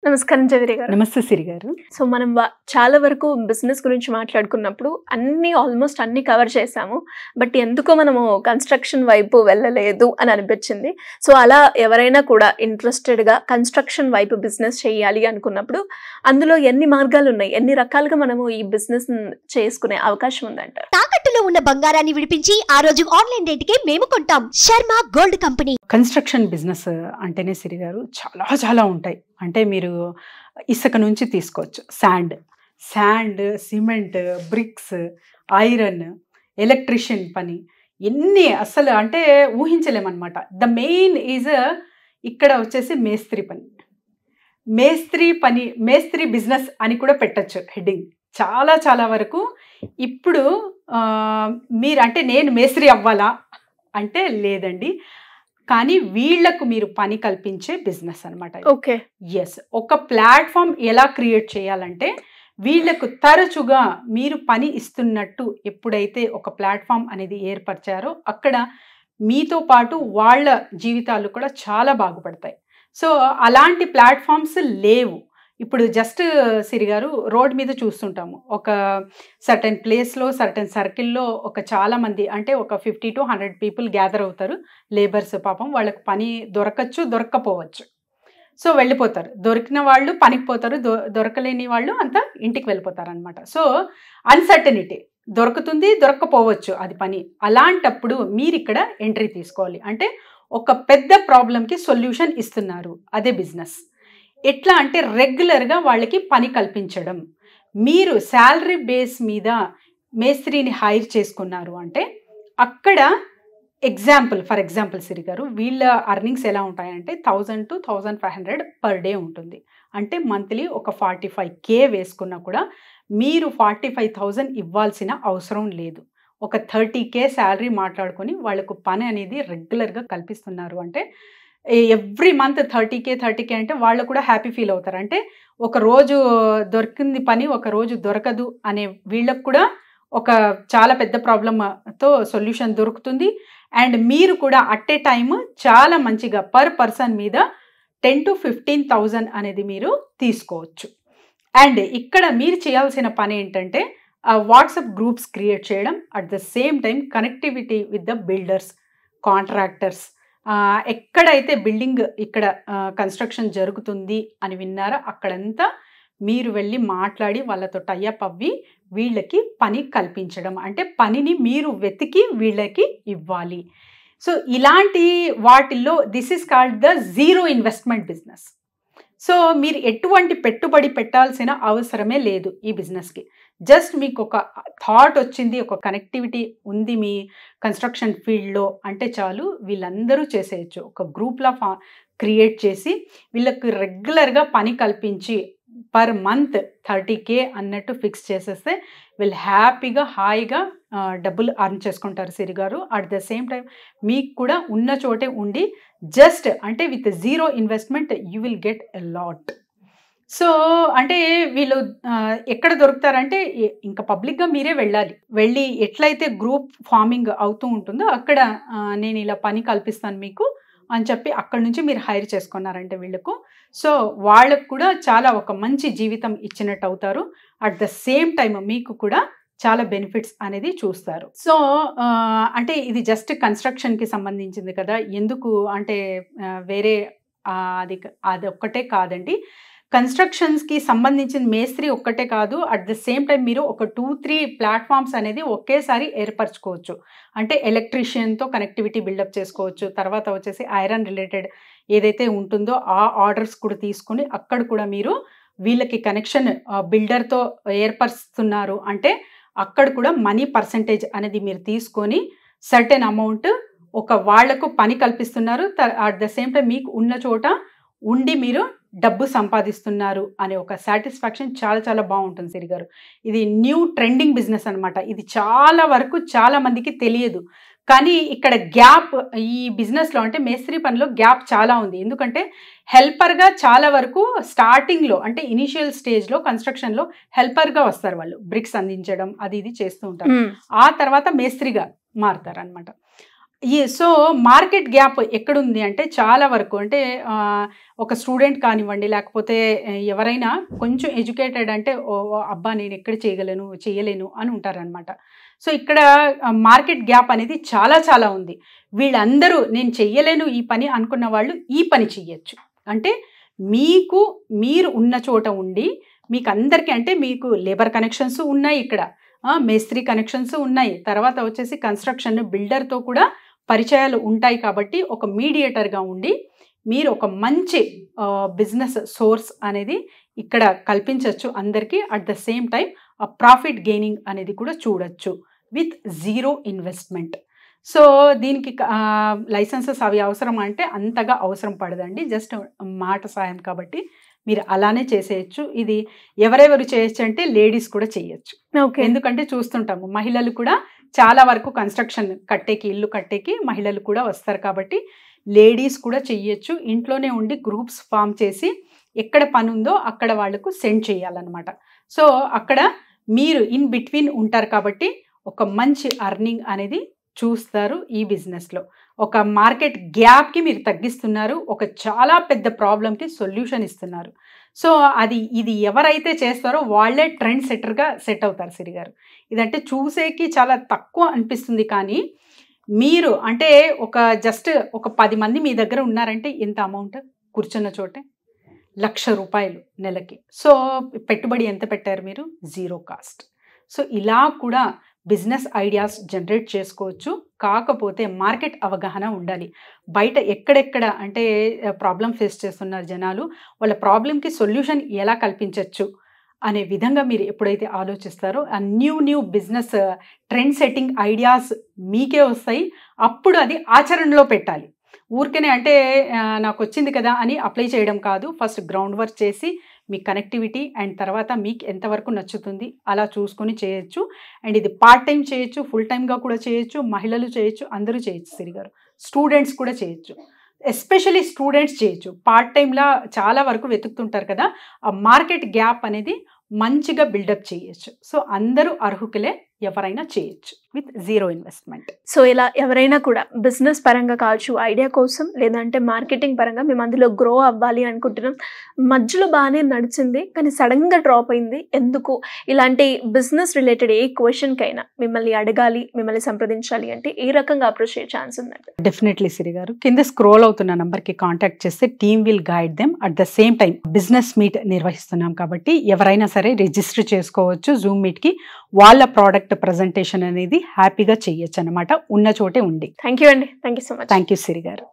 నమస్కారం జవేరి గారు. నమస్తే సిరి గారు. సో మనం చాలా వరకు బిజినెస్ గురించి మాట్లాడుకున్నప్పుడు ఆల్మోస్ట్ అన్ని కవర్ చేసాము. బట్ ఎందుకో మనము కన్స్ట్రక్షన్ వైపు వెళ్ళలేదు అని అనిపించింది. సో అలా ఎవరైనా కూడా ఇంట్రెస్టెడ్గా కన్స్ట్రక్షన్ వైపు బిజినెస్ చేయాలి అనుకున్నప్పుడు అందులో ఎన్ని మార్గాలు ఉన్నాయి, ఎన్ని రకాలుగా మనము ఈ బిజినెస్ చేసుకునే అవకాశం ఉందంటారు? తాకట్టులో ఉన్న బంగారాన్ని విడిపించి ఆ రోజు ఆన్లైన్ రేటుకే మేము కొంటాం. Sharma gold company. Construction business అంటేనే సిరి గారు చాలా చాలా ఉంటాయి. అంటే మీరు ఇసుక నుంచి తీసుకోవచ్చు, sand, cement, bricks, iron, electrician పని, ఎన్ని అసలు అంటే ఊహించలేమన్నమాట. ద మెయిన్ ఈజ్ ఇక్కడ వచ్చేసి మేస్త్రి పని, మేస్త్రి బిజినెస్ అని కూడా పెట్టచ్చు హెడ్డింగ్. చాలా చాలా వరకు ఇప్పుడు మీరు అంటే నేను మేస్త్రి అవ్వాలా అంటే లేదండి, కానీ వీళ్లకు మీరు పని కల్పించే బిజినెస్ అనమాట. Okay, yes. ఒక ప్లాట్ఫామ్ ఎలా క్రియేట్ చేయాలంటే వీళ్లకు తరచుగా మీరు పని ఇస్తున్నట్టు ఎప్పుడైతే ఒక ప్లాట్ఫామ్ అనేది ఏర్పరిచారో అక్కడ మీతో పాటు వాళ్ళ జీవితాలు కూడా చాలా బాగుపడతాయి. సో అలాంటి ప్లాట్ఫామ్స్ లేవు. ఇప్పుడు జస్ట్ సిరి గారు రోడ్ మీద చూస్తుంటాము, ఒక సర్టెన్ ప్లేస్లో సర్టెన్ సర్కిల్లో ఒక చాలా మంది అంటే ఒక 50 to 100 పీపుల్ గ్యాదర్ అవుతారు. లేబర్స్ పాపం వాళ్ళకు పని దొరకచ్చు, దొరక్కపోవచ్చు. సో వెళ్ళిపోతారు. దొరికిన వాళ్ళు పనికి పోతారు, దొరకలేని వాళ్ళు అంతా ఇంటికి వెళ్ళిపోతారు అనమాట. సో అన్సర్టనిటీ, దొరుకుతుంది దొరక్కపోవచ్చు అది పని. అలాంటప్పుడు మీరు ఇక్కడ ఎంట్రీ తీసుకోవాలి. అంటే ఒక పెద్ద ప్రాబ్లంకి సొల్యూషన్ ఇస్తున్నారు, అదే బిజినెస్. ఎట్లా అంటే రెగ్యులర్గా వాళ్ళకి పని కల్పించడం. మీరు శాలరీ బేస్ మీద మేస్త్రిని హైర్ చేసుకున్నారు అంటే అక్కడ ఫర్ ఎగ్జాంపుల్ సిరి గారు, వీళ్ళ అర్నింగ్స్ ఎలా ఉంటాయంటే 1000 to 1500 పర్ డే ఉంటుంది. అంటే మంత్లీ ఒక 45K వేసుకున్నా కూడా మీరు 45,000 ఇవ్వాల్సిన అవసరం లేదు. ఒక 30K శాలరీ మాట్లాడుకొని వాళ్ళకు పని అనేది రెగ్యులర్గా కల్పిస్తున్నారు అంటే ఎవ్రీ మంత్ 30K అంటే వాళ్ళు కూడా హ్యాపీ ఫీల్ అవుతారు. అంటే ఒక రోజు దొరికింది పని, ఒక రోజు దొరకదు అనే వీళ్ళకు కూడా ఒక చాలా పెద్ద ప్రాబ్లంతో సొల్యూషన్ దొరుకుతుంది. అండ్ మీరు కూడా అట్ ఏ టైమ్ చాలా మంచిగా పర్ పర్సన్ మీద 10 to 15,000 అనేది మీరు తీసుకోవచ్చు. అండ్ ఇక్కడ మీరు చేయాల్సిన పని ఏంటంటే వాట్సాప్ గ్రూప్స్ క్రియేట్ చేయడం, at the same time connectivity with the builders, contractors. ఎక్కడైతే బిల్డింగ్ ఇక్కడ కన్స్ట్రక్షన్ జరుగుతుంది అని విన్నారో అక్కడంతా మీరు వెళ్ళి మాట్లాడి వాళ్ళతో టైఅప్ అవ్వి వీళ్ళకి పని కల్పించడం. అంటే పనిని మీరు వెతికి వీళ్ళకి ఇవ్వాలి. సో ఇలాంటి వాటిల్లో this is called the zero investment business. So మీరు ఎటువంటి పెట్టుబడి పెట్టాల్సిన అవసరమే లేదు ఈ బిజినెస్కి. జస్ట్ మీకు ఒక థాట్ వచ్చింది, ఒక కనెక్టివిటీ ఉంది మీ కన్స్ట్రక్షన్ ఫీల్డ్లో అంటే చాలు, వీళ్ళందరూ చేసేయచ్చు. ఒక గ్రూప్లా క్రియేట్ చేసి వీళ్ళకి రెగ్యులర్గా పని కల్పించి పర్ మంత్ 30K అన్నట్టు ఫిక్స్ చేసేస్తే వీళ్ళు హ్యాపీగా హాయిగా డబ్బులు అర్న్ చేసుకుంటారు సిరి గారు. అట్ ద సేమ్ టైం మీకు కూడా ఉన్న చోటే ఉండి జస్ట్ అంటే with zero investment you will get a lot. So అంటే వీళ్ళు ఎక్కడ దొరుకుతారంటే ఇంకా పబ్లిక్గా మీరే వెళ్ళి ఎట్లయితే గ్రూప్ ఫార్మింగ్ అవుతూ ఉంటుందో అక్కడ నేను ఇలా పని కల్పిస్తాను మీకు అని చెప్పి అక్కడ నుంచి మీరు హైర్ చేసుకున్నారంటే వీళ్ళకు, సో వాళ్ళకు కూడా చాలా ఒక మంచి జీవితం ఇచ్చినట్టు అవుతారు. అట్ ద సేమ్ టైం మీకు కూడా చాలా బెనిఫిట్స్ అనేది చూస్తారు. సో అంటే ఇది జస్ట్ కన్స్ట్రక్షన్కి సంబంధించింది కదా, ఎందుకు అంటే వేరే అది ఒక్కటే కాదండి. కన్స్ట్రక్షన్స్కి సంబంధించిన మేస్త్రి ఒక్కటే కాదు, అట్ ద సేమ్ టైం మీరు ఒక 2-3 ప్లాట్ఫామ్స్ అనేది ఒకేసారి ఏర్పరచుకోవచ్చు. అంటే ఎలక్ట్రీషియన్తో కనెక్టివిటీ బిల్డప్ చేసుకోవచ్చు. తర్వాత వచ్చేసి ఐరన్ రిలేటెడ్ ఏదైతే ఉంటుందో ఆ ఆర్డర్స్ కూడా తీసుకుని అక్కడ కూడా మీరు వీళ్ళకి కనెక్షన్ బిల్డర్తో ఏర్పరుస్తున్నారు అంటే అక్కడ కూడా మనీ పర్సంటేజ్ అనేది మీరు తీసుకొని సర్టెన్ అమౌంట్ ఒక వాళ్లకు పని కల్పిస్తున్నారు. అట్ ద సేమ్ టైం మీకు ఉన్న చోట ఉండి మీరు డబ్బు సంపాదిస్తున్నారు అనే ఒక సాటిస్ఫాక్షన్ చాలా చాలా బాగుంటుంది సిరి గారు. ఇది న్యూ ట్రెండింగ్ బిజినెస్ అనమాట. ఇది చాలా వరకు చాలా మందికి తెలియదు. కానీ ఇక్కడ గ్యాప్ ఈ బిజినెస్లో అంటే మేస్త్రి పనిలో గ్యాప్ చాలా ఉంది. ఎందుకంటే హెల్పర్గా చాలా వరకు స్టార్టింగ్లో అంటే ఇనిషియల్ స్టేజ్లో కన్స్ట్రక్షన్లో హెల్పర్గా వస్తారు, వాళ్ళు బ్రిక్స్ అందించడం అది ఇది చేస్తూ ఉంటారు. ఆ తర్వాత మేస్త్రిగా మారుతారు అనమాట. సో మార్కెట్ గ్యాప్ ఎక్కడుంది అంటే చాలా వరకు అంటే ఒక స్టూడెంట్ కానివ్వండి, లేకపోతే ఎవరైనా కొంచెం ఎడ్యుకేటెడ్ అంటే అబ్బా నేను ఎక్కడ చేయలేను అని ఉంటారనమాట. సో ఇక్కడ మార్కెట్ గ్యాప్ అనేది చాలా చాలా ఉంది. వీళ్ళందరూ నేను చెయ్యలేను ఈ పని అనుకున్న వాళ్ళు ఈ పని చెయ్యొచ్చు. అంటే మీరు ఉన్న చోట ఉండి మీకు అందరికీ, అంటే మీకు లేబర్ కనెక్షన్స్ ఉన్నాయి, ఇక్కడ మేస్త్రి కనెక్షన్స్ ఉన్నాయి, తర్వాత వచ్చేసి కన్స్ట్రక్షన్ బిల్డర్తో కూడా పరిచయాలు ఉంటాయి. కాబట్టి ఒక మీడియేటర్గా ఉండి మీరు ఒక మంచి బిజినెస్ సోర్స్ అనేది ఇక్కడ కల్పించవచ్చు అందరికీ. అట్ ద సేమ్ టైం ఆ ప్రాఫిట్ గెయినింగ్ అనేది కూడా చూడొచ్చు విత్ జీరో ఇన్వెస్ట్మెంట్. సో దీనికి లైసెన్సెస్ అవి అవసరం అంటే అంతగా అవసరం పడదండి, జస్ట్ మాట సాయం. కాబట్టి మీరు అలానే చేసేయచ్చు. ఇది ఎవరెవరు చేయొచ్చు అంటే లేడీస్ కూడా చేయొచ్చు. ఎందుకంటే చూస్తుంటాము మహిళలు కూడా చాలా వరకు కన్స్ట్రక్షన్ ఇల్లు కట్టేకి మహిళలు కూడా వస్తారు. కాబట్టి లేడీస్ కూడా చెయ్యొచ్చు. ఇంట్లోనే ఉండి గ్రూప్స్ ఫామ్ చేసి ఎక్కడ పని ఉందో అక్కడ వాళ్ళకు సెండ్ చేయాలన్నమాట. సో అక్కడ మీరు ఇన్ బిట్వీన్ ఉంటారు కాబట్టి ఒక మంచి అర్నింగ్ అనేది చూస్తారు. ఈ బిజినెస్లో ఒక మార్కెట్ గ్యాప్కి మీరు తగ్గిస్తున్నారు, ఒక చాలా పెద్ద ప్రాబ్లంకి సొల్యూషన్ ఇస్తున్నారు. సో ఇది ఎవరైతే చేస్తారో వాళ్ళే ట్రెండ్ సెట్టర్గా సెట్ అవుతారు సిరి గారు. ఇదంటే చూసేకి చాలా తక్కువ అనిపిస్తుంది, కానీ మీరు అంటే జస్ట్ ఒక 10 మంది మీ దగ్గర ఉన్నారంటే ఎంత అమౌంట్ కూర్చున్న చోటే 1,00,000 రూపాయలు నెలకి. సో పెట్టుబడి ఎంత పెట్టారు మీరు? Zero cost. సో ఇలా కూడా బిజినెస్ ఐడియాస్ జనరేట్ చేసుకోవచ్చు. కాకపోతే మార్కెట్ అవగాహన ఉండాలి. బయట ఎక్కడెక్కడ అంటే ప్రాబ్లం ఫేస్ చేస్తున్నారు జనాలు, వాళ్ళ ప్రాబ్లంకి సొల్యూషన్ ఎలా కల్పించవచ్చు అనే విధంగా మీరు ఎప్పుడైతే ఆలోచిస్తారో ఆ new business trend setting ideas మీకే వస్తాయి. అప్పుడు అది ఆచరణలో పెట్టాలి. ఊరికనే అంటే నాకు వచ్చింది కదా అని అప్లై చేయడం కాదు. ఫస్ట్ గ్రౌండ్ వర్క్ చేసి మీ కనెక్టివిటీ అండ్ తర్వాత మీకు ఎంతవరకు నచ్చుతుంది అలా చూసుకొని చేయొచ్చు. అండ్ ఇది పార్ట్ టైం చేయొచ్చు, ఫుల్ టైమ్గా కూడా చేయొచ్చు, మహిళలు చేయొచ్చు, అందరూ చేయొచ్చు సిరి గారు. స్టూడెంట్స్ కూడా చేయొచ్చు, ఎస్పెషలీ స్టూడెంట్స్ చేయొచ్చు. పార్ట్ టైంలా చాలా వరకు వెతుకుతుంటారు కదా, ఆ మార్కెట్ గ్యాప్ అనేది మంచిగా బిల్డప్ చేయొచ్చు. సో అందరూ అర్హులే, ఎవరైనా చేయొచ్చు విత్ జీరో ఇన్వెస్ట్మెంట్. సో ఇలా ఎవరైనా కూడా బిజినెస్ పరంగా కావచ్చు, ఐడియా కోసం లేదంటే మార్కెటింగ్ పరంగా మేము అందులో గ్రో అవ్వాలి అనుకుంటున్నాం, మధ్యలో బాగానే నడిచింది కానీ సడన్గా డ్రాప్ అయింది, ఎందుకు? ఇలాంటి బిజినెస్ రిలేటెడ్ ఏ క్వశ్చన్కైనా మిమ్మల్ని అడగాలి, మిమ్మల్ని సంప్రదించాలి అంటే ఏ రకంగా అప్రోచ్ అయ్యే ఛాన్స్ ఉందండి? డెఫినెట్లీ సిరి గారు, కింద స్క్రోల్ అవుతున్న నంబర్కి కాంటాక్ట్ చేస్తే team will guide them. At the same time business meet నిర్వహిస్తున్నాం కాబట్టి ఎవరైనా సరే రిజిస్టర్ చేసుకోవచ్చు జూమ్ మీట్కి. వాళ్ళ ప్రోడక్ట్ ప్రజెంటేషన్ అనేది హ్యాపీగా చేయొచ్చు అనమాట, ఉన్న చోటే ఉండి. థ్యాంక్ యూ అండి. Thank you so much. Thank you Siri గారు.